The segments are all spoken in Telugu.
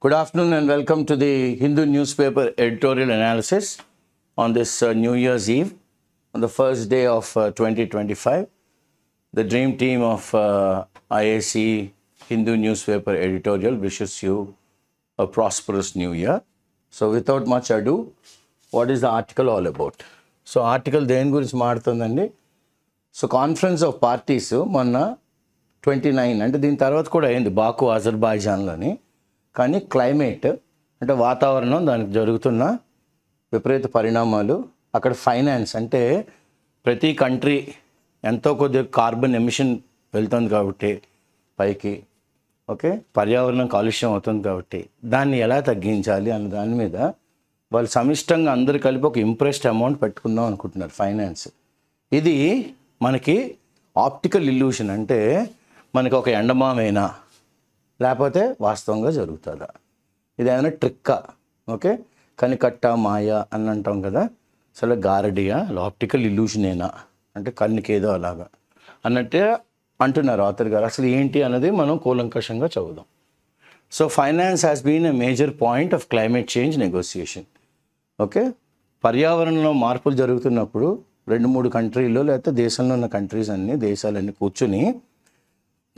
Good afternoon and welcome to the Hindu newspaper editorial analysis on this New Year's Eve, on the first day of 2025. The dream team of IAC Hindu newspaper editorial wishes you a prosperous new year. So without much ado, what is the article all about? So article దేని గురించి మాట్లాడుతుందండి. సో కాన్ఫరెన్స్ ఆఫ్ పార్టీస్ మొన్న 29 అంటే దీని తర్వాత కూడా అయింది బాకు అజర్బైజాన్లోని. కానీ క్లైమేట్ అంటే వాతావరణం, దానికి జరుగుతున్న విపరీత పరిణామాలు, అక్కడ ఫైనాన్స్ అంటే ప్రతి కంట్రీ ఎంతో కొద్ది కార్బన్ ఎమిషన్ వెళ్తుంది కాబట్టి పైకి, ఓకే, పర్యావరణం కాలుష్యం అవుతుంది కాబట్టి దాన్ని ఎలా తగ్గించాలి అన్న దాని మీద వాళ్ళు సమిష్టంగా అందరు కలిపి ఒక ఇంప్రెస్డ్ అమౌంట్ పెట్టుకుందాం అనుకుంటున్నారు ఫైనాన్స్. ఇది మనకి ఆప్టికల్ ఇల్యూషన్, అంటే మనకి ఒక ఎండమామైనా లేకపోతే వాస్తవంగా జరుగుతుందా, ఇది ఏమైనా ట్రిక్కా, ఓకే, కనికట్ట మాయ అని అంటాం కదా, అసలు గారడియా, ఆప్టికల్ ఇల్యూషనేనా అంటే కన్నుకేదో అలాగా అన్నట్టే అంటున్నారు ఆథర్ గారు. అసలు ఏంటి అన్నది మనం కూలంకషంగా చదువుదాం. So finance has been a major point of climate change negotiation. Okay, పర్యావరణంలో మార్పులు జరుగుతున్నప్పుడు 2-3 కంట్రీల్లో లేకపోతే దేశంలో ఉన్న దేశాలన్నీ కూర్చుని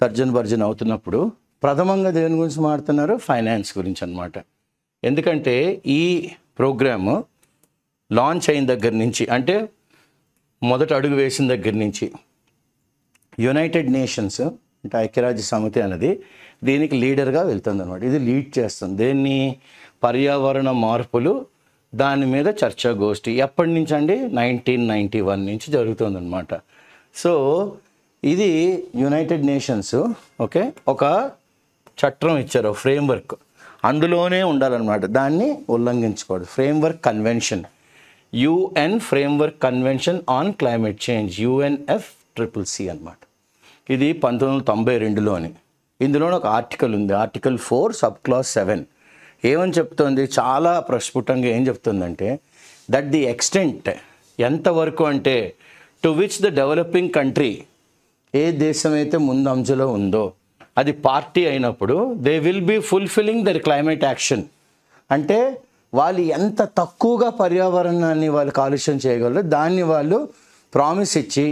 తర్జన భర్జన అవుతున్నప్పుడు ప్రథమంగా దేని గురించి మాట్లాడుతున్నారు? ఫైనాన్స్ గురించి అన్నమాట. ఎందుకంటే ఈ ప్రోగ్రాము లాంచ్ అయిన దగ్గర నుంచి, అంటే మొదట అడుగు వేసిన దగ్గర నుంచి యునైటెడ్ నేషన్స్ అంటే ఐక్యరాజ్య సమితి అనేది దీనికి లీడర్గా వెళ్తుంది అనమాట. ఇది లీడ్ చేస్తుంది దేన్ని? పర్యావరణ మార్పులు, దాని మీద చర్చాగోష్ఠి. ఎప్పటి నుంచి అండి? 1991 నుంచి జరుగుతుందన్నమాట. సో ఇది యునైటెడ్ నేషన్స్, ఓకే, ఒక చట్టం ఇచ్చారు, ఫ్రేమ్వర్క్, అందులోనే ఉండాలన్నమాట, దాన్ని ఉల్లంఘించకూడదు. Framework convention, UN framework convention on climate change, UNFCCC అన్నమాట. ఇది 1992లోని. ఇందులో ఒక ఆర్టికల్ ఉంది, ఆర్టికల్ 4 సబ్ క్లాస్ 7. ఏమని చెప్తుంది? చాలా ప్రస్ఫుటంగా ఏం చెప్తుందంటే దట్ ది ఎక్స్టెంట్, ఎంతవరకు అంటే to which the developing country, ఏ దేశం అయితే ముందంజలో ఉందో అది పార్టీ అయినప్పుడు they will be fulfilling their climate action. అంటే వాళ్ళు ఎంత తక్కువగా పర్యావరణాన్ని వాళ్ళు కాలుష్యం చేయగలరు దాన్ని వాళ్ళు ప్రామిస్ ఇచ్చి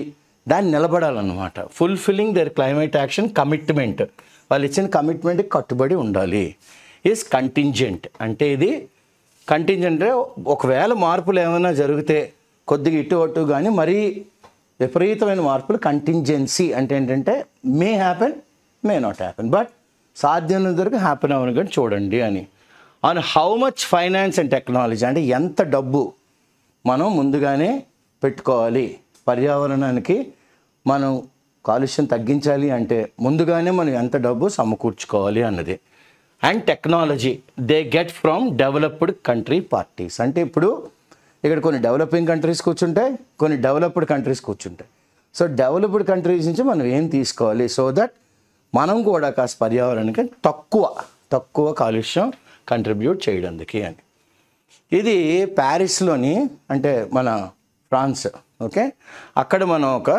దాన్ని నిలబడాలన్నమాట. Fulfilling their climate action commitment, వాళ్ళు ఇచ్చిన కమిట్మెంట్కి కట్టుబడి ఉండాలి. ఈజ్ కంటింజెంట్, అంటే ఇది కంటింజెంట్ అంటే ఒకవేళ మార్పులు ఏమైనా జరిగితే కొద్దిగా ఇటు అటు కానీ మరీ విపరీతమైన మార్పులు కంటింజెన్సీ అంటే ఏంటంటే may happen, may not happen, but సాధ్యమైనంత వరకు హ్యాపెన్ అవ్వను కానీ చూడండి అని. On how much finance and technology, అంటే ఎంత డబ్బు మనం ముందుగానే పెట్టుకోవాలి పర్యావరణానికి, మనం కాలుష్యం తగ్గించాలి అంటే ముందుగానే మనం ఎంత డబ్బు సమకూర్చుకోవాలి అన్నది. And technology they get from developed country parties, అంటే ఇప్పుడు ఇక్కడ కొన్ని డెవలపింగ్ కంట్రీస్ కూర్చుంటాయి, కొన్ని డెవలప్డ్ కంట్రీస్ కూర్చుంటాయి. సో డెవలప్డ్ కంట్రీస్ నుంచి మనం ఏం తీసుకోవాలి సో దట్ మనం కూడా కాస్త పర్యావరణానికి తక్కువ కాలుష్యం కంట్రిబ్యూట్ చేయడానికి అని. ఇది ప్యారిస్లోని, అంటే మన ఫ్రాన్స్, ఓకే, అక్కడ మనం ఒక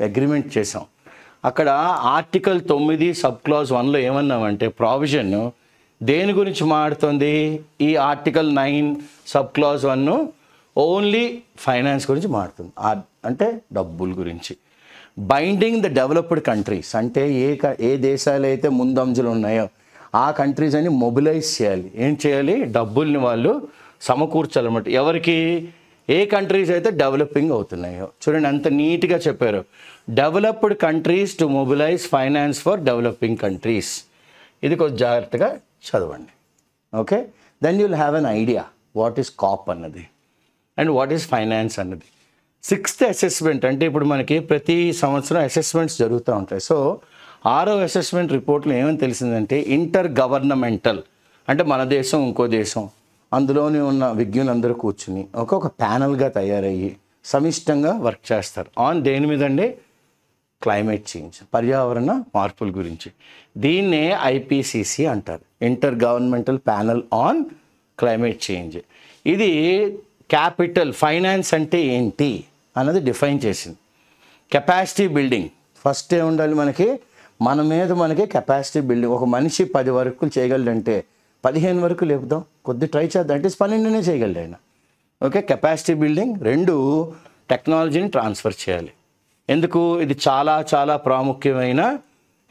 అగ్రిమెంట్ చేసాం. అక్కడ ఆర్టికల్ 9 సబ్ క్లాజ్ 1లో ఏమన్నామంటే ప్రావిజన్ దేని గురించి మాట్లాడుతుంది? ఈ article 9 sub clause 1 only finance గురించి మాట్లాడుతుంది, అంటే డబ్బుల గురించి. బైండింగ్ ద డెవలప్డ్ కంట్రీస్, అంటే ఏ దేశాలు అయితే ముందంజలు ఉన్నాయో ఆ కంట్రీస్ అని మొబిలైజ్ చేయాలి. ఏం చేయాలి? డబ్బుల్ని వాళ్ళు సమకూర్చాలన్నమాట. ఎవరికి? ఏ కంట్రీస్ అయితే డెవలపింగ్ అవుతున్నాయో. చూడండి ఎంత నీట్గా చెప్పారు, developed countries to mobilise finance for developing countries. ఇది కొంచెం జాగ్రత్తగా చదవండి, okay. Then you will have an idea what is COP అన్నది అండ్ వాట్ ఈస్ ఫైనాన్స్ అన్నది. 6th అసెస్మెంట్, అంటే ఇప్పుడు మనకి ప్రతి సంవత్సరం అసెస్మెంట్స్ జరుగుతూ ఉంటాయి. సో 6వ అసెస్మెంట్ రిపోర్ట్లో ఏమని తెలిసిందంటే ఇంటర్ గవర్నమెంటల్, అంటే మన దేశం ఇంకో దేశం అందులోనే ఉన్న విజ్ఞులందరూ కూర్చుని ఒక ప్యానల్గా తయారయ్యి సమిష్టంగా వర్క్ చేస్తారు ఆన్ దేని మీద అండి? క్లైమేట్ చేంజ్, పర్యావరణ మార్పుల గురించి. దీన్నే IPCC అంటారు, inter governmental panel on climate change. ఇది క్యాపిటల్ ఫైనాన్స్ అంటే ఏంటి అన్నది డిఫైన్ చేసింది. కెపాసిటీ బిల్డింగ్, ఫస్ట్ ఏముండాలి మనకి? మన మీద మనకి కెపాసిటీ బిల్డింగ్. ఒక మనిషి 10 వర్కులు చేయగలడంటే 15 వరకు లేపుదాం, కొద్ది ట్రై చేద్దాం అంటే 12 చేయగలడు ఆయన. ఓకే, కెపాసిటీ బిల్డింగ్, 2 టెక్నాలజీని ట్రాన్స్ఫర్ చేయాలి. ఎందుకు? ఇది చాలా చాలా ప్రాముఖ్యమైన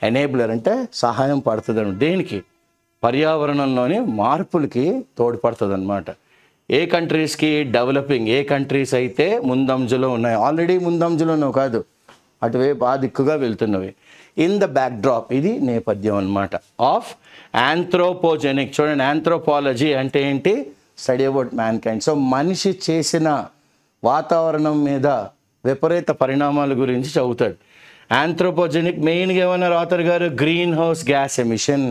ఎనేబులర్, అంటే సహాయం పడుతుంది. దేనికి? పర్యావరణంలోని మార్పులకి తోడ్పడుతుంది అనమాట. ఏ కంట్రీస్కి? డెవలపింగ్ ఏ కంట్రీస్ అయితే ముందంజలో ఉన్నాయి, ఆల్రెడీ ముందంజలో ఉన్నవి కాదు, అటువైపు ఆ దిక్కుగా వెళ్తున్నవి. ఇన్ ద బ్యాక్ డ్రాప్, ఇది నేపథ్యం అనమాట ఆఫ్ ఆంథ్రోపోజెనిక్. చూడండి, ఆంథ్రోపాలజీ అంటే ఏంటి? Study about man kind. So మనిషి చేసిన వాతావరణం మీద విపరీత పరిణామాల గురించి చదువుతాడు. ఆంథ్రోపోజెనిక్ మెయిన్గా ఏమన్నారు ఆథర్ గారు? Green house gas emission.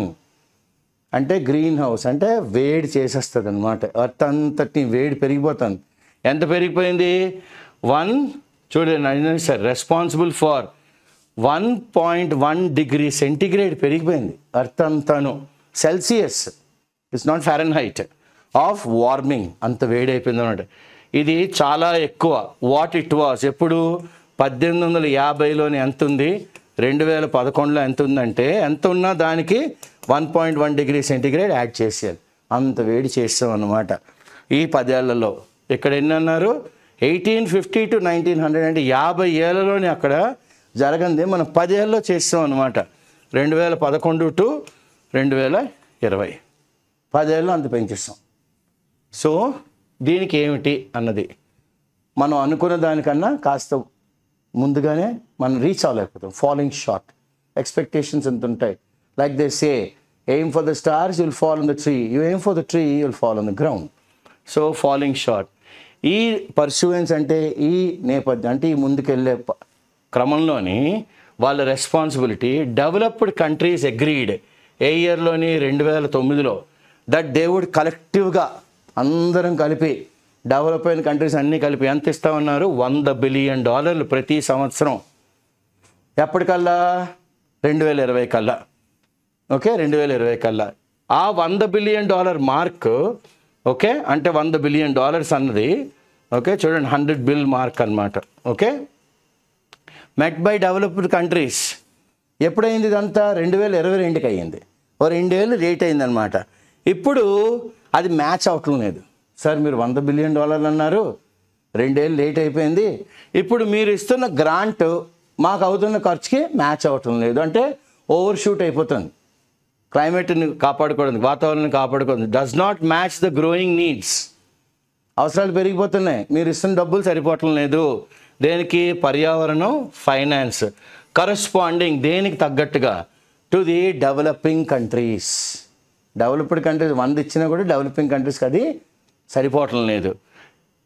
అంటే గ్రీన్ హౌస్ అంటే వేడి చేసేస్తుంది అనమాట, ఎర్త్ అంతటి వేడి పెరిగిపోతుంది. ఎంత పెరిగిపోయింది? చూడండి sir, responsible for 1.1 degree centigrade పెరిగిపోయింది ఎర్త్ అంతాను. Celsius, it's not Fahrenheit, of warming, అంత వేడి అయిపోయింది అనమాట. ఇది చాలా ఎక్కువ. వాట్ ఇట్ వాస్ ఎప్పుడు? 1850లోని ఎంత ఉంది, 2011లో ఎంత ఉందంటే, ఎంత ఉన్నా దానికి 1.1 డిగ్రీ సెంటిగ్రేడ్ యాడ్ చేసేయాలి. అంత వేడి చేస్తాం అన్నమాట ఈ 10 ఏళ్లలో. ఇక్కడ ఎన్ని అన్నారు? 1850 to 1900, అంటే 50 ఏళ్ళలోనే అక్కడ జరగంది మనం 10 ఏళ్ళలో చేస్తాం అన్నమాట. 2011 to 2020, 10 ఏళ్ళలో అంత పెంచేస్తాం. సో దీనికి ఏమిటి అన్నది మనం అనుకున్న దానికన్నా కాస్త ముందుగానే మనం రీచ్ అవ్వలేకపోతాం. ఫాలోయింగ్ షార్ట్, ఎక్స్పెక్టేషన్స్ ఎంత ఉంటాయి. Like they say, aim for the stars, you'll fall on the tree, you aim for the tree, you'll fall on the ground. So following short. ఈ పర్సూవెన్స్ అంటే ఈ నేపథ్యం, అంటే ఈ ముందుకెళ్ళే క్రమంలోని వాళ్ళ రెస్పాన్సిబిలిటీ. డెవలప్డ్ కంట్రీస్ అగ్రీడ్ ఏ ఇయర్లోని? 2009లో, దట్ దే వుడ్ కలెక్టివ్గా అందరం కలిపి, డెవలప్ అయిన కంట్రీస్ అన్నీ కలిపి ఎంత ఇస్తామన్నారు? $100 బిలియన్ ప్రతి సంవత్సరం. ఎప్పటికల్లా? 2020 కల్లా. ఓకే, 2020 కల్లా ఆ $100 బిలియన్ మార్క్. ఓకే, అంటే $100 బిలియన్ అన్నది, ఓకే చూడండి, 100 బిల్ మార్క్ అనమాట. Okay, met by developed countries. ఎప్పుడైంది ఇదంతా? 2022కి అయ్యింది. ఓ 2 ఏళ్ళు లేట్ అయిందనమాట. ఇప్పుడు అది మ్యాచ్ అవటం లేదు. సార్ మీరు $100 బిలియన్ అన్నారు, 2 ఏళ్ళు లేట్ అయిపోయింది. ఇప్పుడు మీరు ఇస్తున్న గ్రాంట్ మాకు అవుతున్న ఖర్చుకి మ్యాచ్ అవ్వటం లేదు, అంటే ఓవర్ షూట్ అయిపోతుంది. క్లైమేట్ని కాపాడుకోవడానికి, వాతావరణాన్ని కాపాడుకోవడానికి does not match the growing needs. అవసరాలు పెరిగిపోతున్నాయి, మీరు ఇస్తున్న డబ్బులు సరిపోవటం లేదు. దేనికి? పర్యావరణం, ఫైనాన్స్. కరస్పాండింగ్ దేనికి తగ్గట్టుగా? To the developing countries. Developed countries 100 ఇచ్చినా కూడా డెవలపింగ్ కంట్రీస్కి అది సరిపోవటం లేదు.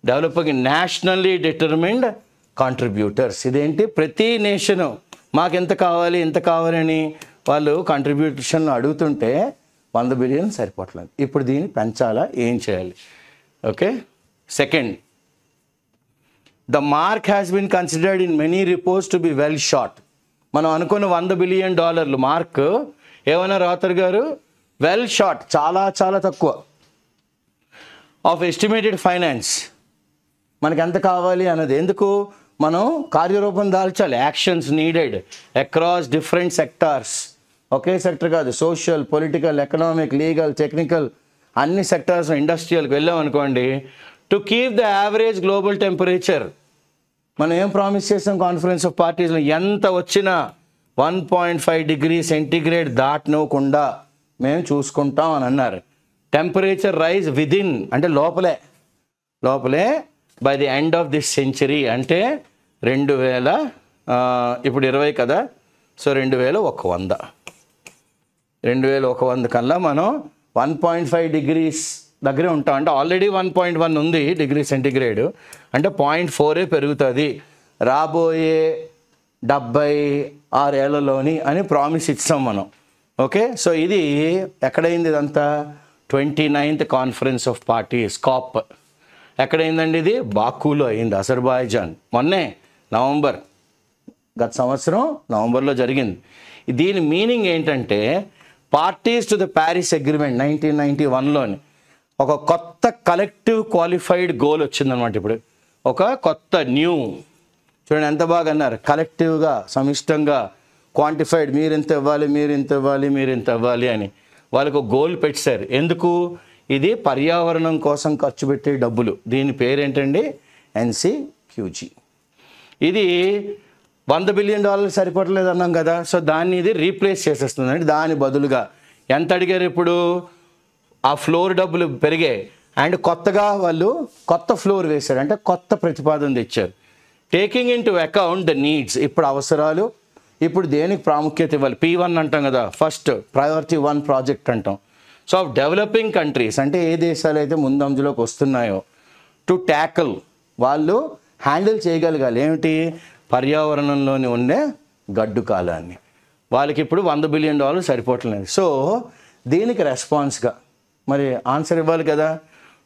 Developing nationally determined contributors. ఇదేంటి? ప్రతి నేషను మాకు ఎంత కావాలి ఎంత కావాలి అని వాళ్ళు కాంట్రిబ్యూషన్లు అడుగుతుంటే $100 బిలియన్ సరిపోవట్లేదు. ఇప్పుడు దీన్ని పెంచాలా? ఏం చేయాలి? Okay, second, the mark has been considered in many reports to be well short. మనం అనుకున్న $100 బిలియన్ మార్క్ ఏమన్నారు ఆథర్ గారు? వెల్ షార్ట్, చాలా చాలా తక్కువ. ఆఫ్ ఎస్టిమేటెడ్ ఫైనాన్స్, మనకి ఎంత కావాలి అన్నది. ఎందుకు? మనం కార్యరూపం దాల్చాలి. Actions needed across different sectors. ఒకే సెక్టర్ కాదు, social, political, economic, legal, technical, అన్ని సెక్టార్స్. ఇండస్ట్రియల్కి వెళ్ళాం అనుకోండి, to keep the average global temperature. మనం ఏం ప్రామిస్ చేసాం కాన్ఫరెన్స్ ఆఫ్ పార్టీస్లో? ఎంత వచ్చినా 1.5 డిగ్రీ సెంటిగ్రేడ్ దాటనవ్వకుండా మేము చూసుకుంటాం అని అన్నారు. టెంపరేచర్ రైజ్ విదిన్, అంటే లోపలే by the end of this century, అంటే 2000, ఇప్పుడు 20 కదా, సో 2100 కల్లా మనం 1.5 డిగ్రీస్ దగ్గరే ఉంటాం. అంటే ఆల్రెడీ 1.1 ఉంది డిగ్రీ సెంటిగ్రేడ్, అంటే 0.4 పెరుగుతుంది రాబోయే 76 ఏళ్లలోని అని ప్రామిస్ ఇచ్చాం మనం. ఓకే, సో ఇది ఎక్కడైంది? ఇదంతా 29th conference of parties, COP. ఎక్కడైందండి ఇది? బాకులో అయింది, అజర్బైజాన్. మొన్నే నవంబర్, గత సంవత్సరం నవంబర్లో జరిగింది. దీని మీనింగ్ ఏంటంటే, parties to the Paris agreement 1991లోని ఒక కొత్త కలెక్టివ్ క్వాలిఫైడ్ గోల్ వచ్చిందనమాట. ఇప్పుడు ఒక కొత్త చూడండి ఎంత బాగా అన్నారు, కలెక్టివ్గా, సమిష్టంగా, క్వాంటిఫైడ్, మీరు ఇంత ఇవ్వాలి, మీరు ఇంత ఇవ్వాలి, మీరు ఇంత ఇవ్వాలి అని. వాళ్ళకు గోల్ పెట్టారు. ఎందుకు? ఇది పర్యావరణం కోసం ఖర్చు పెట్టే డబ్బులు. దీని పేరేంటండి? NCQG. ఇది $100 బిలియన్ సరిపోవట్లేదు అన్నాం కదా. సో దాన్ని ఇది రీప్లేస్ చేసేస్తుంది. అంటే దాని బదులుగా ఎంత అడిగారు ఇప్పుడు? ఆ ఫ్లోర్ డబ్బులు పెరిగాయి అండ్ కొత్తగా వాళ్ళు కొత్త ఫ్లోర్ వేశారు, అంటే కొత్త ప్రతిపాదన తెచ్చారు. Taking in to account the needs, ఇప్పుడు అవసరాలు, ఇప్పుడు దేనికి ప్రాముఖ్యత ఇవ్వాలి? P1 అంటాం కదా, ఫస్ట్ ప్రయారిటీ 1 ప్రాజెక్ట్ అంటాం. సో ఆఫ్ డెవలపింగ్ కంట్రీస్ అంటే ఏ దేశాలు అయితే ముందంజలోకి వస్తున్నాయో టు ట్యాకిల్, వాళ్ళు హ్యాండిల్ చేయగలగాలి ఏమిటి? పర్యావరణంలోని ఉండే గడ్డు కాలాన్ని. వాళ్ళకి ఇప్పుడు $100 బిలియన్ సరిపోవట్లేదు. సో దీనికి రెస్పాన్స్గా మరి ఆన్సర్ ఇవ్వాలి కదా.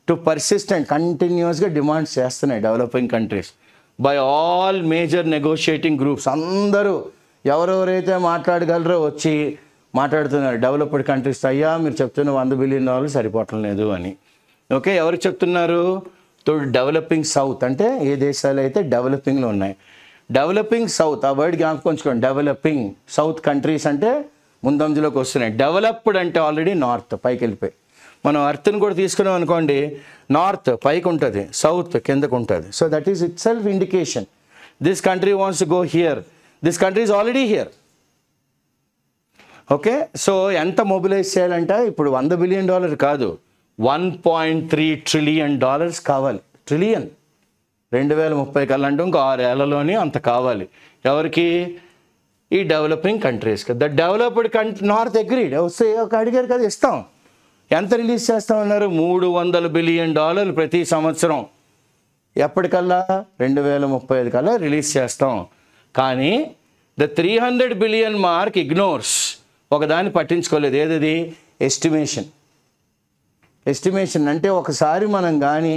టు పర్సిస్టెంట్ కంటిన్యూస్గా డిమాండ్స్ చేస్తున్నాయి developing countries by all major negotiating groups. అందరూ ఎవరెవరైతే మాట్లాడగలరో వచ్చి మాట్లాడుతున్నారు డెవలప్డ్ కంట్రీస్. అయ్యా మీరు చెప్తున్న $100 బిలియన్ సరిపోవటం లేదు అని. ఓకే, ఎవరు చెప్తున్నారు? తో డెవలపింగ్ సౌత్, అంటే ఏ దేశాలు అయితే డెవలపింగ్లో ఉన్నాయి. డెవలపింగ్ సౌత్, ఆ వర్డ్ జ్ఞాపకంచుకోండి. డెవలపింగ్ సౌత్ కంట్రీస్ అంటే ముందంజలోకి వస్తున్నాయి. డెవలప్డ్ అంటే ఆల్రెడీ నార్త్ పైకి వెళ్ళిపోయి. మనం అర్త్ని కూడా తీసుకున్నాం అనుకోండి, నార్త్ పైకి ఉంటుంది, సౌత్ కిందకు ఉంటుంది. So that is it self indication this country wants to go here, this country is already here. Okay, so ఎంత మొబిలైజ్ చేయాలంటే ఇప్పుడు $100 బిలియన్ కాదు, $1.3 ట్రిలియన్ కావాలి. ట్రిలియన్ 2030 కల్లా అంటే ఇంకో 6 ఏళ్లలోనే అంత కావాలి. ఎవరికి? ఈ డెవలపింగ్ కంట్రీస్కి. The developed country north agreed. వస్తే ఒక అడిగారు కదా, ఇస్తాం. ఎంత రిలీజ్ చేస్తామన్నారు? $300 బిలియన్ ప్రతి సంవత్సరం. ఎప్పటికల్లా? 2035 కల్లా రిలీజ్ చేస్తాం. కానీ ద 300 బిలియన్ మార్క్ ఇగ్నోర్స్, ఒకదాన్ని పట్టించుకోలేదు. ఏదది? ఎస్టిమేషన్. ఎస్టిమేషన్ అంటే ఒకసారి మనం కానీ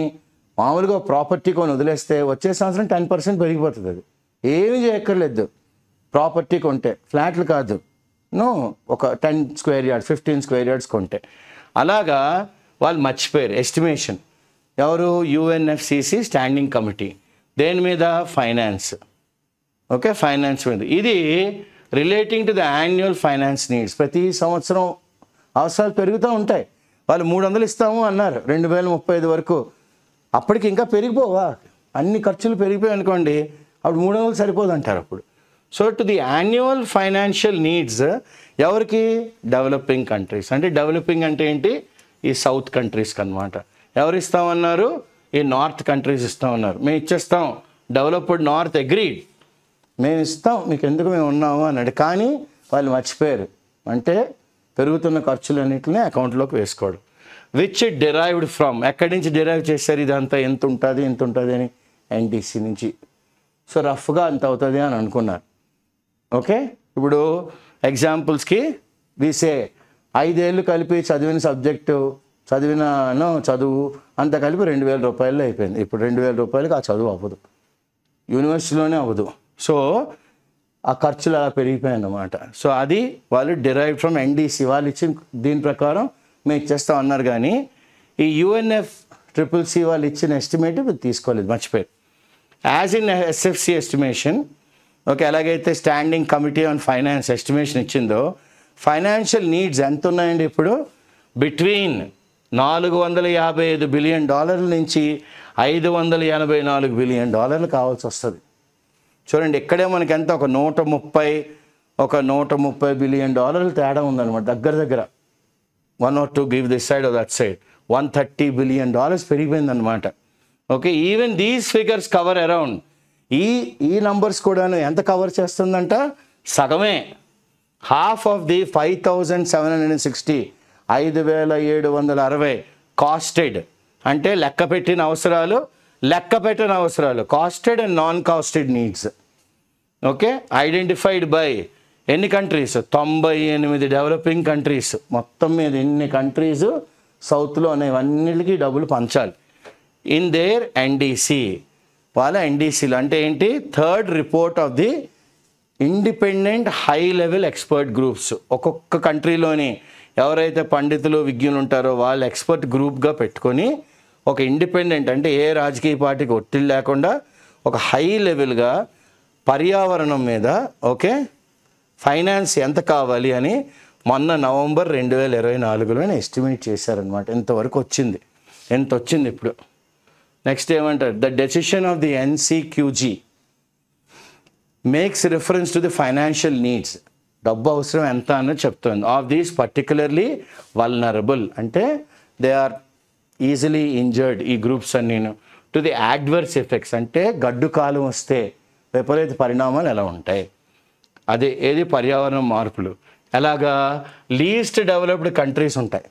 మామూలుగా ప్రాపర్టీ కొని వదిలేస్తే వచ్చే సంవత్సరం 10% పెరిగిపోతుంది. అది ఏమి చేయక్కర్లేదు. ప్రాపర్టీ కొంటే, ఫ్లాట్లు కాదు, నో, ఒక 10 స్క్వేర్ యార్డ్స్ 15 స్క్వేర్ యార్డ్స్ కొంటే. అలాగా వాళ్ళు మర్చిపోయారు ఎస్టిమేషన్. ఎవరు? UNFCC standing committee. దేని మీద? ఫైనాన్స్. ఓకే, ఫైనాన్స్ మీద. ఇది relating to the annual finance needs. ప్రతి సంవత్సరం అవసరాలు పెరుగుతూ ఉంటాయి. వాళ్ళు 300 ఇస్తాము అన్నారు 2035 వరకు. అప్పటికి ఇంకా పెరిగిపోవా? అన్ని ఖర్చులు పెరిగిపోయాయి అనుకోండి, అప్పుడు 300 సరిపోదు అంటారు అప్పుడు. So to the annual financial needs ఎవరికి? Developing countries. అంటే డెవలపింగ్ అంటే ఏంటి? ఈ సౌత్ కంట్రీస్కి అనమాట. ఎవరు ఇస్తామన్నారు? ఈ నార్త్ కంట్రీస్ ఇస్తామన్నారు. మేము ఇచ్చేస్తాం, డెవలప్డ్ నార్త్ అగ్రీడ్, మేము ఇస్తాం, మీకు ఎందుకు మేము ఉన్నాము అన్నాడు. కానీ వాళ్ళు మర్చిపోయారు. అంటే పెరుగుతున్న ఖర్చులన్నింటినీ అకౌంట్లోకి వేసుకోవడం. విచ్ ఇట్ డిరైవ్డ్ ఫ్రమ్, ఎక్కడి నుంచి డిరైవ్ చేశారు ఇదంతా? ఎంత ఉంటుంది అని? NDC నుంచి. సో రఫ్గా అంత అవుతుంది అని అనుకున్నారు. ఓకే, ఇప్పుడు ఎగ్జాంపుల్స్కి వీసే 5 ఏళ్ళు కలిపి చదివిన సబ్జెక్టు, చదువు అంతా కలిపి $2,000 అయిపోయింది. ఇప్పుడు $2,000 ఆ చదువు అవ్వదు, యూనివర్సిటీలోనే అవ్వదు. సో ఆ ఖర్చులు అలా పెరిగిపోయాయి అన్నమాట. సో అది వాళ్ళు డిరైవ్ ఫ్రమ్ NDC. వాళ్ళు ఇచ్చిన దీని ప్రకారం మేము ఇచ్చేస్తాం అన్నారు. కానీ ఈ UNFCCC వాళ్ళు ఇచ్చిన ఎస్టిమేట్ తీసుకోలేదు, మర్చిపోయారు. As in SFC estimation. Okay, ఎలాగైతే standing committee on finance estimation ఇచ్చిందో, ఫైనాన్షియల్ నీడ్స్ ఎంత ఉన్నాయండి ఇప్పుడు? బిట్వీన్ $455 బిలియన్ నుంచి $584 బిలియన్ కావాల్సి వస్తుంది. చూడండి, ఇక్కడే మనకి ఎంత? ఒక 130 బిలియన్ తేడా ఉందన్నమాట. దగ్గర 1 or 2 give this side or that side. $130 billion పెరిగిపోయిందన్నమాట. Okay, even these figures cover around, ఈ నంబర్స్ కూడాను ఎంత కవర్ చేస్తుందంట? సగమే. హాఫ్ ఆఫ్ ది 5,760 5,760 కాస్టెడ్, అంటే లెక్క పెట్టిన అవసరాలు, costed and non costed needs. Okay, identified by ఎన్ని కంట్రీస్? 98 developing countries. మొత్తం మీద ఎన్ని కంట్రీస్ సౌత్లో ఉన్నాయి, ఇవన్నిటికీ డబ్బులు పంచాలి. ఇన్ దేర్ NDC, వాళ్ళ NDCలు అంటే ఏంటి? Third report of the independent high level expert groups. ఒక్కొక్క కంట్రీలోని ఎవరైతే పండితులు విజ్ఞులు ఉంటారో వాళ్ళు ఎక్స్పర్ట్ గ్రూప్గా పెట్టుకొని ఒక ఇండిపెండెంట్, అంటే ఏ రాజకీయ పార్టీకి ఒత్తిడి లేకుండా ఒక హై లెవెల్గా పర్యావరణం మీద ఓకే ఫైనాన్స్ ఎంత కావాలి అని మొన్న నవంబర్ 2024లో ఎస్టిమేట్ చేశారనమాట. ఇంతవరకు వచ్చింది. ఎంత వచ్చింది ఇప్పుడు. నెక్స్ట్ ఏమంటారు, the decision of the NCQG makes reference to the financial needs, డబ్బు అవసరం ఎంత అని చెప్తుంది, ఆఫ్ దీస్ పర్టికులర్లీ వల్నరబుల్, అంటే దే ఆర్ ఈజీలీ ఇంజర్డ్, ఈ గ్రూప్స్ అన్నీను, టు ది యాడ్వర్స్ ఎఫెక్ట్స్, అంటే గడ్డు కాలం వస్తే విపరీత పరిణామాలు ఎలా ఉంటాయి, అదే ఏది పర్యావరణ మార్పులు. ఎలాగా లీస్ట్ డెవలప్డ్ కంట్రీస్ ఉంటాయి,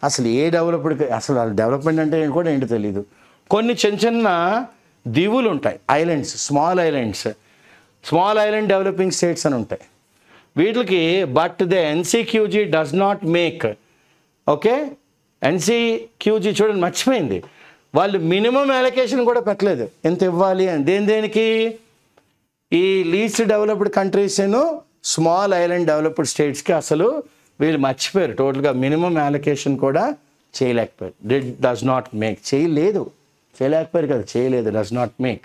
అసలు ఏ డెవలప్డ్, అసలు డెవలప్మెంట్ అంటే కూడా ఏంటో తెలీదు. కొన్ని చిన్న చిన్న దీవులు ఉంటాయి, islands, small island developing states అని ఉంటాయి వీటికి. But the NCQG does not make, okay, NCQG చూడండి మర్చిపోయింది, వాళ్ళు మినిమం అలొకేషన్ కూడా పెట్టలేదు ఎంత ఇవ్వాలి అని. దేనికి, ఈ least developed countries small island developed స్టేట్స్కి అసలు వీళ్ళు మర్చిపోయారు టోటల్గా, మినిమం అలొకేషన్ కూడా చేయలేకపోయారు. డస్ నాట్ మేక్, చేయలేకపోయారు కదా, చేయలేదు, డస్ నాట్ మేక్.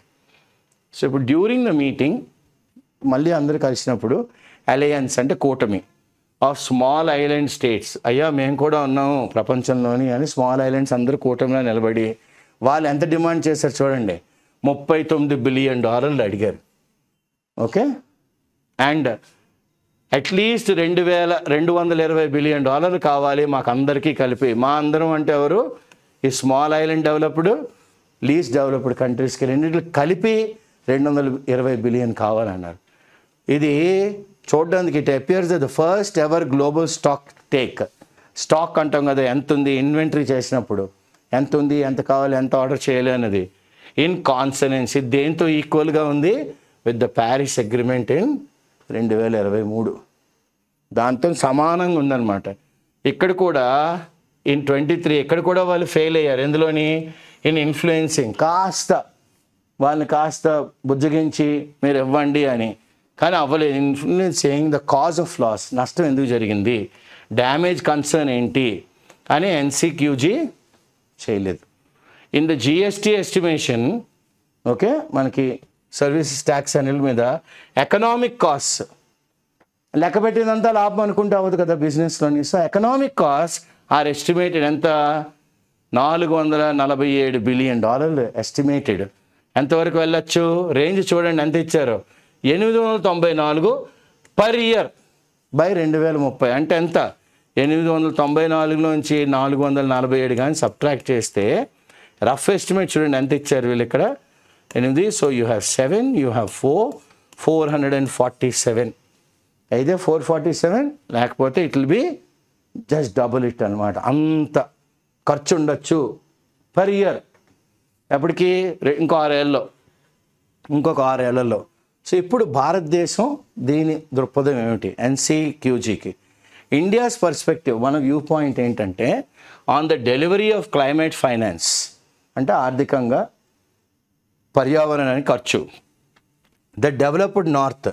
సో ఇప్పుడు డ్యూరింగ్ ద మీటింగ్ మళ్ళీ అందరూ కలిసినప్పుడు అలయన్స్ అంటే కూటమి ఆఫ్ స్మాల్ ఐలాండ్ స్టేట్స్, అయ్యా మేము కూడా ఉన్నాము ప్రపంచంలోని అని స్మాల్ ఐలాండ్స్ అందరూ కూటమిలో నిలబడి వాళ్ళు ఎంత డిమాండ్ చేశారు చూడండి, $39 బిలియన్ అడిగారు. ఓకే, అండ్ అట్లీస్ట్ $220 బిలియన్ కావాలి మాకు అందరికీ కలిపి. మా అందరం అంటే ఎవరు, ఈ small island developed, least developed కంట్రీస్కి రెండింటికి కలిపి $220 బిలియన్ కావాలన్నారు. ఇది చూడడానికి it appears the first ever global stock అంటాం కదా, ఎంత ఉంది ఇన్వెంటరీ చేసినప్పుడు, ఎంత ఉంది, ఎంత కావాలి, ఎంత ఆర్డర్ చేయాలి అన్నది ఇన్ కాన్సనెన్స్, ఇది దేంతో ఈక్వల్గా ఉంది, with the Paris agreement in 2023, దాంతో సమానంగా ఉందన్నమాట. ఇక్కడ కూడా ఇన్ 23 ఇక్కడ కూడా వాళ్ళు ఫెయిల్ అయ్యారు. ఎందులోని, ఇన్ ఇన్ఫ్లుయెన్సింగ్, వాళ్ళని కాస్త బుజ్జగించి మీరు ఇవ్వండి అని, కానీ అవ్వలేదు. Influencing the cause of loss, నష్టం ఎందుకు జరిగింది, డ్యామేజ్ కన్సర్న్ ఏంటి అని NCQG చేయలేదు. In the GST estimation, okay, మనకి సర్వీసెస్ ట్యాక్స్ అనిల మీద ఎకనామిక్ కాస్ట్ లెక్క పెట్టినంత లాభం అనుకుంటే అవ్వదు కదా బిజినెస్లోని. So economic cost are estimated ఎంత, $447 బిలియన్ ఎస్టిమేటెడ్. ఎంతవరకు వెళ్ళొచ్చు, రేంజ్ చూడండి ఎంత ఇచ్చారు, 894 పర్ ఇయర్ బై 2030, అంటే ఎంత, 894లోంచి 447 కానీ సబ్ట్రాక్ట్ చేస్తే రఫ్ ఎస్టిమేట్ చూడండి ఎంత ఇచ్చారు వీళ్ళు ఇక్కడ, 8. So you have 7, you have 4, 447, అయితే 447, లేకపోతే it will be just double it అనమాట. అంత ఖర్చు ఉండొచ్చు పర్ ఇయర్ ఎప్పటికీ, ఇంకొక 6 ఏళ్లలో. సో ఇప్పుడు భారతదేశం దీని దృక్పథం ఏమిటి, NCQGకి ఇండియాస్ పర్స్పెక్టివ్, మన వ్యూ పాయింట్ ఏంటంటే on the delivery of climate finance, అంటే ఆర్థికంగా పర్యావరణానికి ఖర్చు. ద డెవలప్డ్ నార్త్,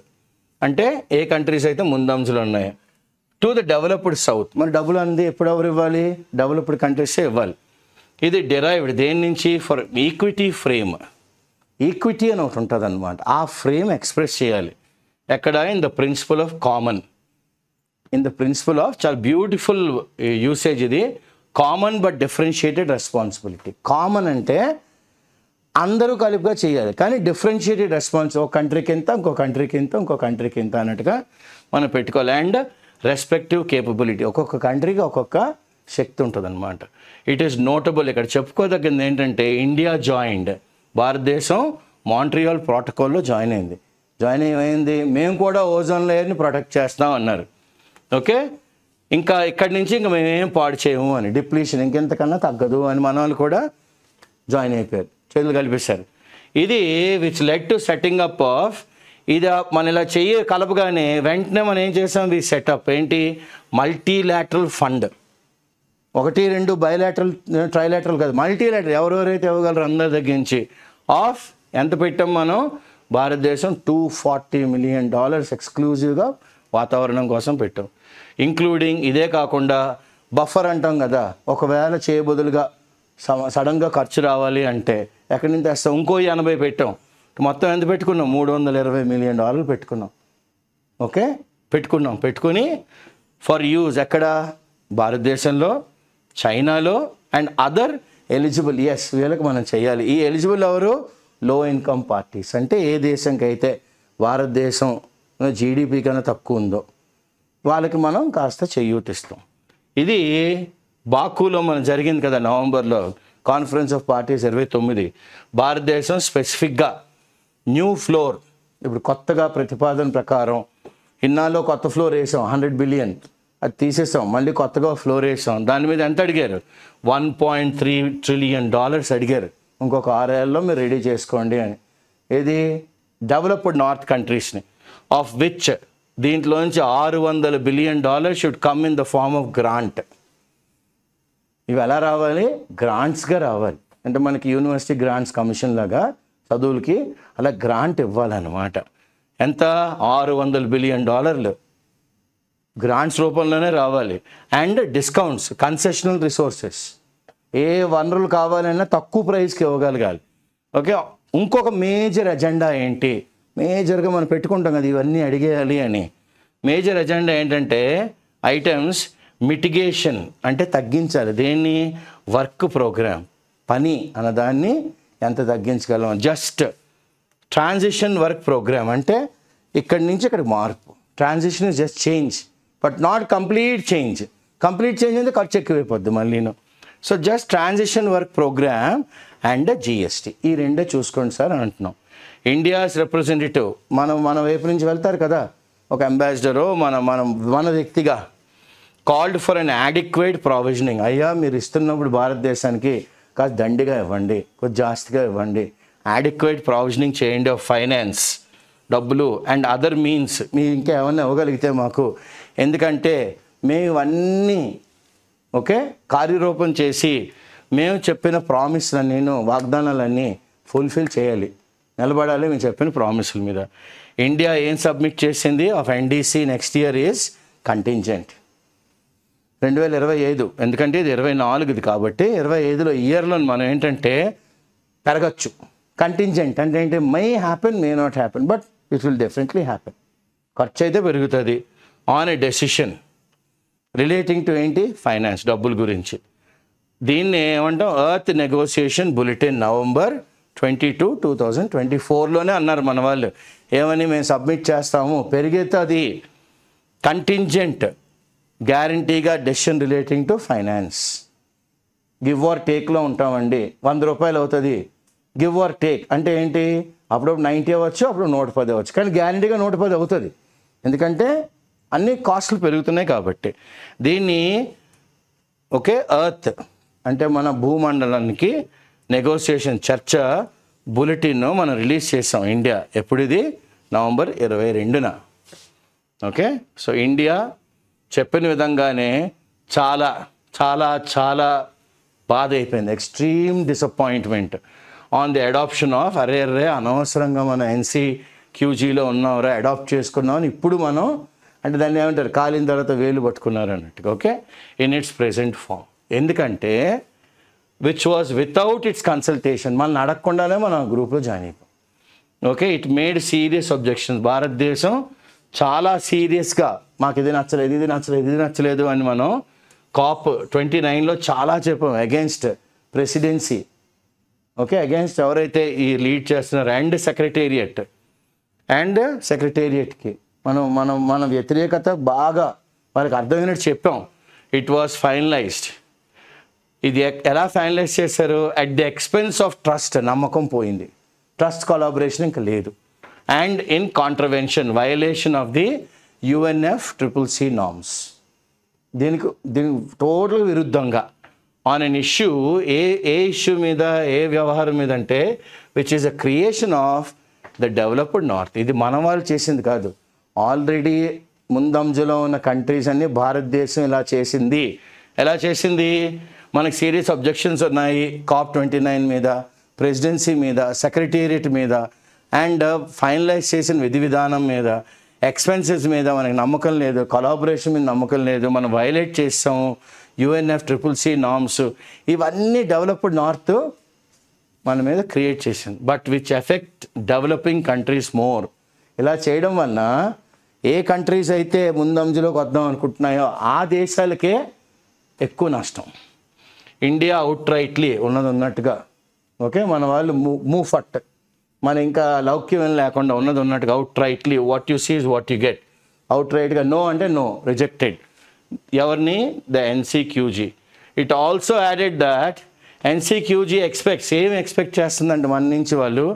అంటే ఏ కంట్రీస్ అయితే ముందంజలో ఉన్నాయో, టు ద డెవలప్డ్ సౌత్, మరి డబ్బులు అనేది ఎప్పుడెవరు ఇవ్వాలి, డెవలప్డ్ కంట్రీసే ఇవ్వాలి. ఇది డెరైవ్డ్ దేని నుంచి, ఫర్ ఈక్విటీ ఫ్రేమ్, ఈక్విటీ అని ఒకటి ఉంటుంది అనమాట, ఆ ఫ్రేమ్ ఎక్స్ప్రెస్ చేయాలి ఎక్కడ, in the principle of common, చాలా బ్యూటిఫుల్ యూసేజ్ ఇది, common but differentiated responsibility. Common అంటే అందరూ కలిపిగా చేయాలి, కానీ డిఫరెన్షియేటెడ్ రెస్పాన్స్, ఒక కంట్రీకి ఇంత, ఇంకో కంట్రీకి ఇంత, ఇంకో కంట్రీకి ఇంత అన్నట్టుగా మనం పెట్టుకోవాలి. అండ్ రెస్పెక్టివ్ కేపబిలిటీ, ఒక్కొక్క కంట్రీకి ఒక్కొక్క శక్తి ఉంటుంది అనమాట. ఇట్ ఈస్ నోటబుల్, ఇక్కడ చెప్పుకోదగ్గది ఏంటంటే ఇండియా జాయిన్డ్, భారతదేశం మాంట్రియాల్ ప్రోటోకాల్లో జాయిన్ అయింది. మేము కూడా ఓజోన్ లేయర్ని ప్రొటెక్ట్ చేస్తాం అన్నారు. ఓకే, ఇంకా ఇక్కడి నుంచి ఇంకా మేమేం పాడు చేయము అని, డిప్లీషన్ ఇంకెంతకన్నా తగ్గదు అని మన వాళ్ళు కూడా జాయిన్ అయిపోయారు, చేతులు కలిపేశారు. ఇది which led to setting up of, ఇది మన ఇలా కలపగానే వెంటనే మనం ఏం చేసాం, వి సెటప్ ఏంటి, మల్టీలాటరల్ ఫండ్. 1, 2 బైలాటరల్, ట్రైలాటరల్ కాదు, మల్టీలాటరల్, ఎవరెవరైతే ఇవ్వగలరు అందరి దగ్గర నుంచి. ఆఫ్ ఎంత పెట్టాం మనం, భారతదేశం $240 మిలియన్ ఎక్స్క్లూజివ్గా వాతావరణం కోసం పెట్టాం. ఇంక్లూడింగ్ ఇదే కాకుండా బఫర్ అంటాం కదా, ఒకవేళ చేయబదులుగా సడన్గా ఖర్చు రావాలి అంటే ఎక్కడి నుంచి తెస్తాం, ఇంకో 80 పెట్టాం. మొత్తం ఎంత పెట్టుకున్నాం, $320 మిలియన్ పెట్టుకున్నాం. ఓకే, పెట్టుకుని ఫర్ యూజ్ ఎక్కడ? భారతదేశంలో, చైనాలో అండ్ అదర్ ఎలిజిబుల్. ఎస్, వీళ్ళకి మనం చేయాలి. ఈ ఎలిజిబుల్ ఎవరు? లో ఇన్కమ్ పార్టీస్. అంటే ఏ దేశంకి అయితే భారతదేశం జీడిపి కన్నా తక్కువ ఉందో వాళ్ళకి మనం కాస్త చేయూతిస్తాం. ఇది బాకులో మనం జరిగింది కదా నవంబర్లో, కాన్ఫరెన్స్ ఆఫ్ పార్టీస్ 29. భారతదేశం స్పెసిఫిక్గా న్యూ ఫ్లోర్, ఇప్పుడు కొత్తగా ప్రతిపాదన ప్రకారం ఇన్నాళ్ళు కొత్త ఫ్లోర్ వేసాం, 100 బిలియన్, అది తీసేసాం, మళ్ళీ కొత్తగా ఫ్లోర్ వేసాం. దాని మీద ఎంత అడిగారు? $1.3 ట్రిలియన్ అడిగారు. ఇంకొక 6 ఏళ్ళలో మీరు రెడీ చేసుకోండి అని. ఇది డెవలప్డ్ నార్త్ కంట్రీస్ని, ఆఫ్ విచ్ దీంట్లోంచి $600 billion should come in the form of grant. ఇవి ఎలా రావాలి? గ్రాంట్స్గా రావాలి. అంటే మనకి యూనివర్సిటీ గ్రాంట్స్ కమిషన్ లాగా చదువులకి అలా గ్రాంట్ ఇవ్వాలన్నమాట. ఎంత? $600 బిలియన్ గ్రాంట్స్ రూపంలోనే రావాలి. అండ్ డిస్కౌంట్స్, కన్సెషనల్ రిసోర్సెస్, ఏ వనరులు కావాలన్నా తక్కువ ప్రైస్కి ఇవ్వగలగాలి. ఓకే. ఇంకొక మేజర్ ఎజెండా ఏంటి? మేజర్గా మనం పెట్టుకుంటాం కదా ఇవన్నీ అడిగేయాలి అని. మేజర్ ఎజెండా ఏంటంటే ఐటమ్స్ మిటిగేషన్, అంటే తగ్గించాలి. దేన్ని? వర్క్ ప్రోగ్రామ్, పని అన్నదాన్ని ఎంత తగ్గించగలం. జస్ట్ ట్రాన్సిషన్ వర్క్ ప్రోగ్రామ్ అంటే ఇక్కడి నుంచి ఇక్కడికి మార్పు. Transition is just change but not complete change. Complete change అంటే ఖర్చు ఎక్కువైపోద్ది మళ్ళీను. So just transition work programme and GST, ఈ రెండే చూసుకోండి సార్ అని అంటున్నాం. ఇండియాస్ రిప్రజెంటేటివ్ మన వైపు నుంచి వెళ్తారు కదా, ఒక అంబాసిడరో మన వ్యక్తిగా called for an adequate provisioning. అయ్యా మీరు ఇస్తున్నప్పుడు భారతదేశానికి కాస్త దండిగా ఇవ్వండి, కొంచెం జాస్తిగా ఇవ్వండి, యాడిక్వేట్ ప్రావిజనింగ్ చేయండి ఆఫ్ ఫైనాన్స్, డబ్బులు అండ్ అదర్ మీన్స్. మీరు ఇంకా ఏమన్నా ఇవ్వగలిగితే మాకు, ఎందుకంటే మేము ఇవన్నీ ఓకే కార్యరూపం చేసి మేము చెప్పిన ప్రామిస్లన్నీ, వాగ్దానాలన్నీ ఫుల్ఫిల్ చేయాలి, నిలబడాలి మేము చెప్పిన ప్రామిసుల మీద. ఇండియా ఏం సబ్మిట్ చేసింది of NDC next year is contingent 2025. ఎందుకంటే ఇది 24 కాబట్టి 25లో ఇయర్లో మనం ఏంటంటే పెరగచ్చు. కంటింజెంట్ అంటే ఏంటి? May happen, may not happen, but it will definitely happen. ఖర్చు అయితే పెరుగుతుంది on a decision relating to ఏంటి? ఫైనాన్స్, డబ్బుల గురించి. దీన్ని ఏమంటాం? ఎర్త్ నెగోసియేషన్ బులెటిన్ నవంబర్ 22, 2024లోనే అన్నారు మన వాళ్ళు. ఏమని? మేము సబ్మిట్ చేస్తాము, పెరిగితే అది కంటింజెంట్ గ్యారంటీగా decision relating to finance. Give or టేక్లో ఉంటామండి. 100 రూపాయలు అవుతుంది. గివ్ ఆర్ టేక్ అంటే ఏంటి? అప్పుడప్పుడు 90 అవ్వచ్చు, అప్పుడు 110 అవ్వచ్చు, కానీ గ్యారంటీగా 110 అవుతుంది. ఎందుకంటే అన్ని కాస్ట్లు పెరుగుతున్నాయి కాబట్టి. దీన్ని ఓకే ఎర్త్ అంటే మన భూమండలానికి నెగోసియేషన్ చర్చ బులెటిన్ మనం రిలీజ్ చేసాం ఇండియా. ఎప్పుడు ఇది? నవంబర్ 22న. ఓకే. సో ఇండియా చెప్పిన విధంగానే చాలా చాలా చాలా బాధ అయిపోయింది. Extreme disappointment on the adoption of అరే అనవసరంగా మనం NCQGలో ఉన్నారా, అడాప్ట్ చేసుకున్నామని ఇప్పుడు మనం అంటే దాన్ని ఏమంటారు? కాలిన తర్వాత వేలు పట్టుకున్నారు అన్నట్టుగా. Okay, in its present form. ఎందుకంటే which was without its consultation, మనల్ని అడగకుండానే మనం గ్రూప్లో జాయిన్ అయిపోయాం. Okay, it made serious objections. భారతదేశం చాలా సీరియస్గా మాకు ఇది నచ్చలేదు, ఇది నచ్చలేదు, ఇది నచ్చలేదు అని మనం COP 29లో చాలా చెప్పాం అగెన్స్ట్ ప్రెసిడెన్సీ. ఓకే, అగెన్స్ట్ ఎవరైతే ఈ లీడ్ చేస్తున్నారు అండ్ సెక్రటేరియట్కి మన వ్యతిరేకత బాగా వాళ్ళకి అర్థమైనట్టు చెప్పాం. It was finalised. ఇది ఎలా ఫైనలైజ్ చేశారు? At the expense of trust. నమ్మకం పోయింది, ట్రస్ట్ కొలాబరేషన్ ఇంకా లేదు. And in contravention, violation of the UNFCCC norms. దీనికి టోటల్ విరుద్ధంగా ఆన్ అన్ ఇష్యూ. ఏ ఇష్యూ మీద, ఏ వ్యవహారం మీద అంటే which is a creation of the developed north. ఇది మన వాళ్ళు చేసింది కాదు. ఆల్రెడీ ముందంజలో ఉన్న కంట్రీస్ అన్నీ భారతదేశం ఇలా చేసింది. ఎలా చేసింది? మనకి సీరియస్ అబ్జెక్షన్స్ ఉన్నాయి COP 29 మీద, ప్రెసిడెన్సీ మీద, సెక్రటేరియట్ మీద, అండ్ ఫైనలైజ్ చేసిన విధి విధానం మీద, ఎక్స్పెన్సెస్ మీద మనకి నమ్మకం లేదు, కొలాబరేషన్ మీద నమ్మకం లేదు, మనం వైలేట్ చేస్తాము UNFCCC నార్మ్స్. ఇవన్నీ డెవలప్డ్ నార్త్ మన మీద క్రియేట్ చేసింది, but which effect developing countries more. ఇలా చేయడం వలన ఏ కంట్రీస్ అయితే ముందంజలోకి వద్దాం అనుకుంటున్నాయో ఆ దేశాలకే ఎక్కువ నష్టం. ఇండియా అవుట్ రైట్లీ ఉన్నది ఉన్నట్టుగా, ఓకే, మన వాళ్ళు మూవ్ ఫట్, మన ఇంకా లౌక్యం లేకుండా ఉన్నది ఉన్నట్టుగా out rightly what you see is what you get. Out రైట్గా నో అంటే నో, రిజెక్టెడ్. ఎవరిని? The NCQG. It also added that NCQG ఏం ఎక్స్పెక్ట్ చేస్తుందంటే మన నుంచి వాళ్ళు,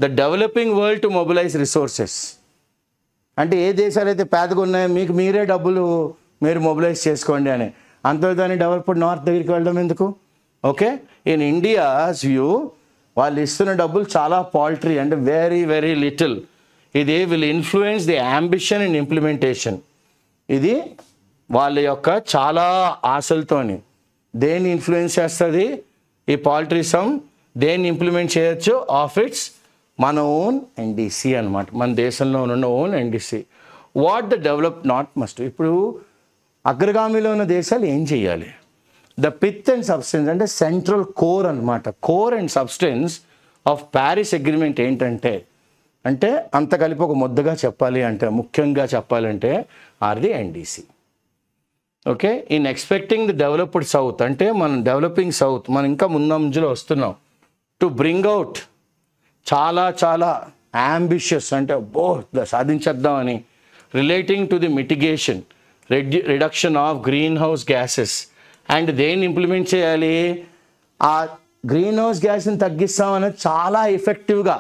the developing world to mobilise resources. అంటే ఏ దేశాలు అయితే పేదగా ఉన్నాయో మీకు మీరే డబ్బులు మీరు మొబిలైజ్ చేసుకోండి అని. అంతేదాన్ని డెవలప్డ్ నార్త్ దగ్గరికి వెళ్ళడం ఎందుకు? ఓకే, ఇన్ ఇండియాస్ వ్యూ వాళ్ళు ఇస్తున్న డబ్బులు చాలా పాల్ట్రీ, అంటే వెరీ వెరీ లిటిల్. ఇది will influence the ambition and implementation. ఇది వాళ్ళ యొక్క చాలా ఆశలతోని దేన్ని ఇన్ఫ్లుయెన్స్ చేస్తుంది? ఈ పాల్ట్రీ సమ్ దేన్ని ఇంప్లిమెంట్ చేయొచ్చు? ఆఫ్ ఇట్స్ మన ఓన్ ఎన్డీసీ అనమాట, మన దేశంలో ఉన్న own NDC. What the develop not must. ఇప్పుడు అగ్రగామిలో ఉన్న దేశాలు ఏం చేయాలి? ద పిత్ అండ్ సబ్స్టెన్స్ అంటే సెంట్రల్ కోర్ అనమాట. Core and substance of Paris agreement ఏంటంటే, అంటే అంత కలిపి ఒక ముద్దగా చెప్పాలి అంటే, ముఖ్యంగా చెప్పాలంటే are the NDC. Okay, in expecting the developed south అంటే మనం డెవలపింగ్ సౌత్, మనం ఇంకా ముందంజలో వస్తున్నాం. టు బ్రింగ్ అవుట్ చాలా చాలా అంబిషియస్ అంటే సాధించేద్దామని, relating to the mitigation reduction of green house gases. And దేన్ని ఇంప్లిమెంట్ చేయాలి? ఆ గ్రీన్ హౌస్ గ్యాస్ని తగ్గిస్తామనేది చాలా ఎఫెక్టివ్గా,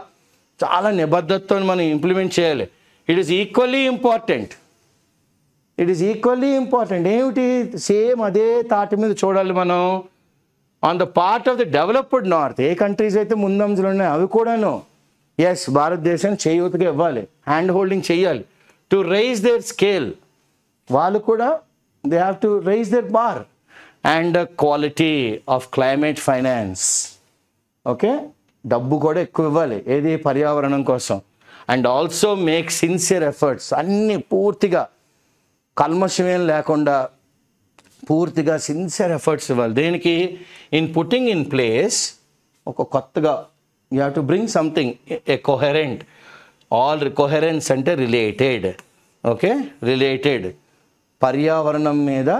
చాలా నిబద్ధతతో మనం ఇంప్లిమెంట్ చేయాలి. It is equally important. ఏమిటి? సేమ్ అదే తాటి మీద చూడాలి మనం. On the part of the developed north, A countries అయితే ముందంజలు ఉన్నాయో అవి కూడాను ఎస్ భారతదేశం చేయూతగా ఇవ్వాలి, హ్యాండ్ హోల్డింగ్ చేయాలి. టు రైజ్ దేర్ స్కేల్, వాళ్ళు కూడా they have to raise their bar. And quality of climate finance. Okay, డబ్బు కూడా ఎక్కువ ఇవ్వాలి ఏది? పర్యావరణం కోసం. And also make sincere efforts, అన్నీ పూర్తిగా కల్మషమేం లేకుండా పూర్తిగా సిన్సియర్ ఎఫర్ట్స్ ఇవ్వాలి. దేనికి? ఇన్ పుట్టింగ్ ఇన్ ప్లేస్ ఒక కొత్తగా you have to bring something A coherent. All coherence అంటే రిలేటెడ్. ఓకే, రిలేటెడ్ పర్యావరణం మీద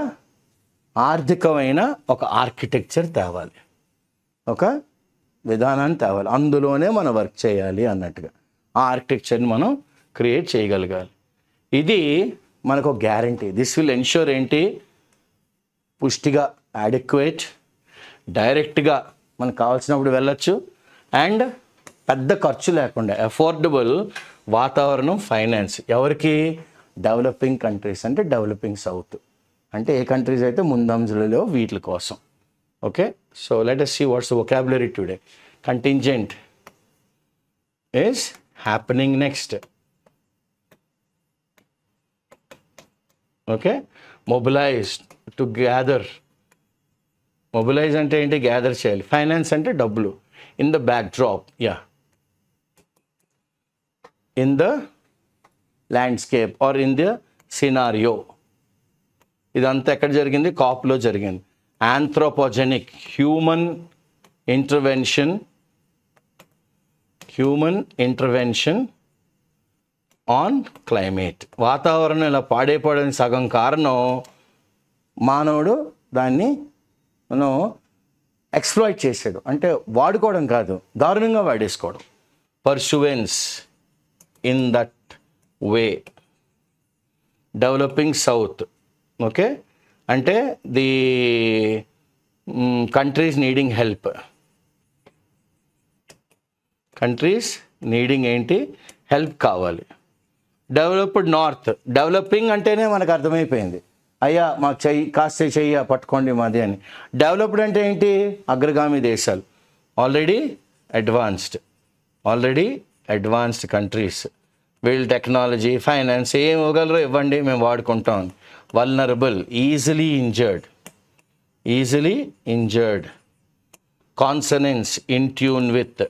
ఆర్థికమైన ఒక ఆర్కిటెక్చర్ తేవాలి, ఒక విధానాన్ని తేవాలి, అందులోనే మనం వర్క్ చేయాలి అన్నట్టుగా ఆ ఆర్కిటెక్చర్ని మనం క్రియేట్ చేయగలగాలి. ఇది మనకు గ్యారంటీ. దిస్ విల్ ఎన్ష్యూర్ ఏంటి? పుష్టిగా, అడిక్వేట్, డైరెక్ట్గా మనకు కావాల్సినప్పుడు వెళ్ళచ్చు, అండ్ పెద్ద ఖర్చు లేకుండా అఫోర్డబుల్ వాతావరణం, ఫైనాన్స్. ఎవరికి? డెవలపింగ్ కంట్రీస్ అంటే డెవలపింగ్ సౌత్ అంటే ఏ కంట్రీస్ అయితే ముందంజలలో వీటి కోసం. Okay, so let us see what's the vocabulary today. Contingent is happening next. Okay, mobilize, to gather. Mobilize అంటే ఏంటి? గ్యాదర్ చేయాలి. ఫైనాన్స్ అంటే డబ్బులు. In the backdrop, in the landscape or in the scenario. ఇదంతా ఎక్కడ జరిగింది? కాప్లో జరిగింది. Anthropogenic, human intervention on climate. వాతావరణం ఇలా పాడైపోవడానికి సగం కారణం మానవుడు దాన్ని ఎక్స్ప్లాయిట్ చేసాడు, అంటే వాడుకోవడం కాదు, దారుణంగా వాడేసుకోవడం. Pursuance in that way. Developing south, okay, అంటే the countries needing help. Countries needing ఏంటి? హెల్ప్ కావాలి. డెవలప్డ్ నార్త్, డెవలపింగ్ అంటేనే మనకు అర్థమైపోయింది, అయ్యా మాకు కాస్త చెయ్యి పట్టుకోండి మాది అని. డెవలప్డ్ అంటే ఏంటి? అగ్రగామి దేశాలు, ఆల్రెడీ అడ్వాన్స్డ్ కంట్రీస్. వీళ్ళు టెక్నాలజీ, ఫైనాన్స్ ఏం ఇవ్వగలరో ఇవ్వండి, మేము వాడుకుంటాం. Vulnerable, easily injured. Consonance, in tune with.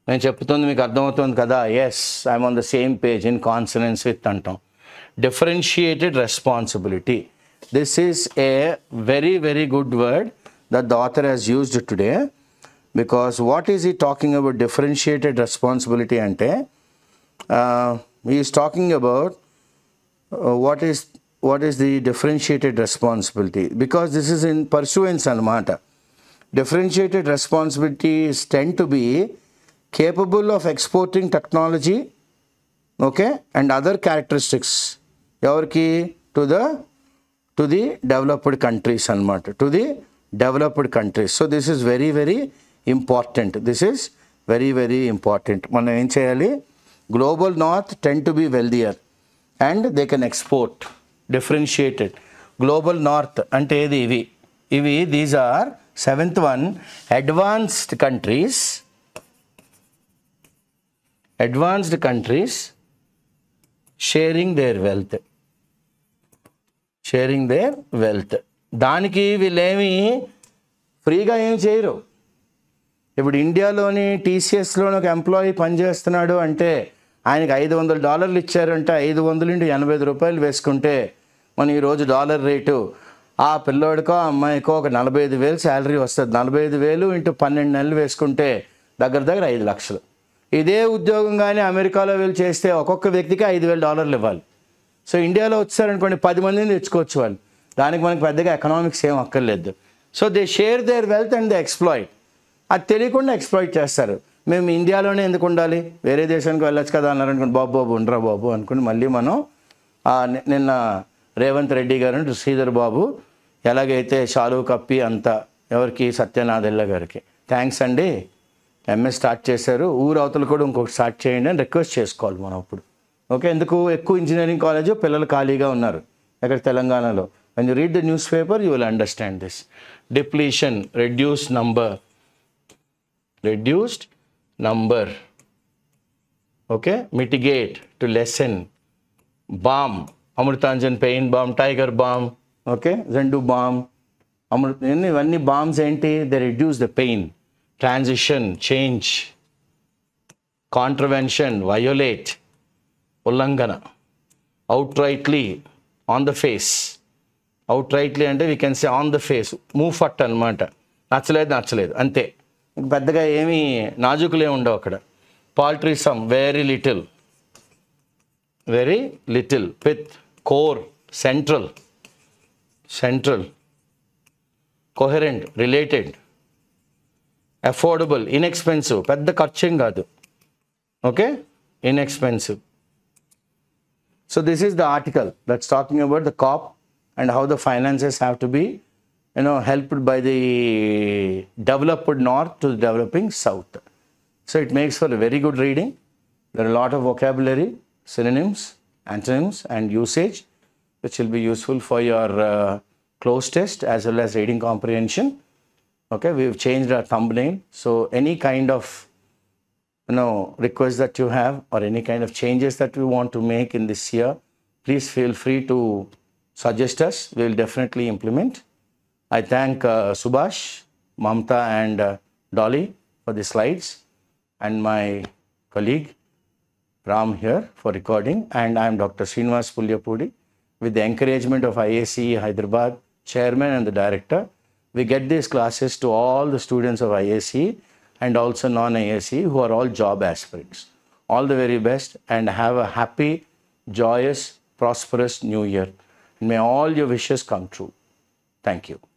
నేను చెప్తుంది మీకు అర్థమవుతుంది కదా? Yes, I'm on the same page. In consonance with అంటాం. Differentiated responsibility. This is a very, very good word that the author has used today, because what is he talking about? Differentiated responsibility ante he is talking about what is the differentiated responsibility? Because this is in pursuance anamata. Differentiated responsibilities tend to be capable of exporting technology, okay, and other characteristics. Yavarki? To the developed countries anamata. To the developed countries. So this is very, very important. This is very, very important. Mana em cheyali? Global North tend to be wealthier and they can export. Differentiated. Global North ante edi ivi. These are seventh one, advanced countries. Advanced countries sharing their wealth. Sharing their wealth. దానికి వీళ్ళేమి ఫ్రీగా ఏం చేయరు. ఇప్పుడు ఇండియాలోని టీసీఎస్లోని ఒక ఎంప్లాయీ పనిచేస్తున్నాడు అంటే ఆయనకి $500 ఇచ్చారంటే 500 × 85 రూపాయలు వేసుకుంటే మన ఈరోజు డాలర్ రేటు ఆ పిల్లోడికో అమ్మాయికో ఒక 45,000 శాలరీ వస్తుంది. 45,000 × 12 నెలలు వేసుకుంటే దగ్గర 5 లక్షలు. ఇదే ఉద్యోగం కానీ అమెరికాలో వీళ్ళు చేస్తే ఒక్కొక్క వ్యక్తికి $5,000 ఇవ్వాలి. సో ఇండియాలో వచ్చారనుకోండి 10 మందిని తెచ్చుకోవచ్చు వాళ్ళు. దానికి మనకి పెద్దగా ఎకనామిక్స్ ఏం అక్కర్లేదు. So they share their wealth and they exploit. అది తెలియకుండా ఎక్స్ప్లాయిట్ చేస్తారు. మేము ఇండియాలోనే ఎందుకు ఉండాలి, వేరే దేశానికి వెళ్ళొచ్చు కదా అన్నారు అనుకోండి. బాబు ఉండరా బాబు అనుకుని మళ్ళీ మనం నిన్న రేవంత్ రెడ్డి గారు శ్రీధర్ బాబు ఎలాగైతే షాలువు కప్పి అంతా ఎవరికి సత్యనాథెల్ల గారికి థ్యాంక్స్ అండి, ఎంఎస్ స్టార్ట్ చేశారు, ఊరు అవతలు కూడా ఇంకొకటి స్టార్ట్ చేయండి అని రిక్వెస్ట్ చేసుకోవాలి మనం అప్పుడు. ఓకే, ఎందుకు ఎక్కువ ఇంజనీరింగ్ కాలేజ్ పిల్లలు ఖాళీగా ఉన్నారు ఇక్కడ తెలంగాణలో. when you read the newspaper you will understand this. Depletion, reduced number, okay, mitigate, to lessen. Balm, Amrutanjan pain balm, tiger balm, okay, Zendu balm, ఇవన్నీ బాంబ్స్ ఏంటి? they reduce the pain. Transition, change. Contravention, violate, ullangana. Outrightly, on the face. Outrightly అంటే we can say on the face. మూవ్ ఫట్ అనమాట. నచ్చలేదు అంతే, పెద్దగా ఏమీ నాజుకులే ఉండవు అక్కడ. Paltry sum, very little. Pith, core, central, coherent, related. Affordable, inexpensive, పెద్ద ఖర్చేం కాదు. Okay, inexpensive. So this is the article that's talking about the COP and how the finances have to be, helped by the developed North to the developing South. So it makes for a very good reading. There are a lot of vocabulary, synonyms, antonyms and usage which will be useful for your close test as well as reading comprehension. Okay, we've changed our thumbnail. So any kind of requests that you have or any kind of changes that we want to make in this year, please feel free to suggest us. We will definitely implement. I thank Subhash, Mamta and Dolly for the slides and my colleague Ram here for recording, and I am Dr. Srinivas Pulyapudi. With the encouragement of IAC Hyderabad chairman and the director, we get these classes to all the students of IAC and also non-IAC who are all job aspirants. All the very best and have a happy, joyous, prosperous new year. May all your wishes come true. Thank you.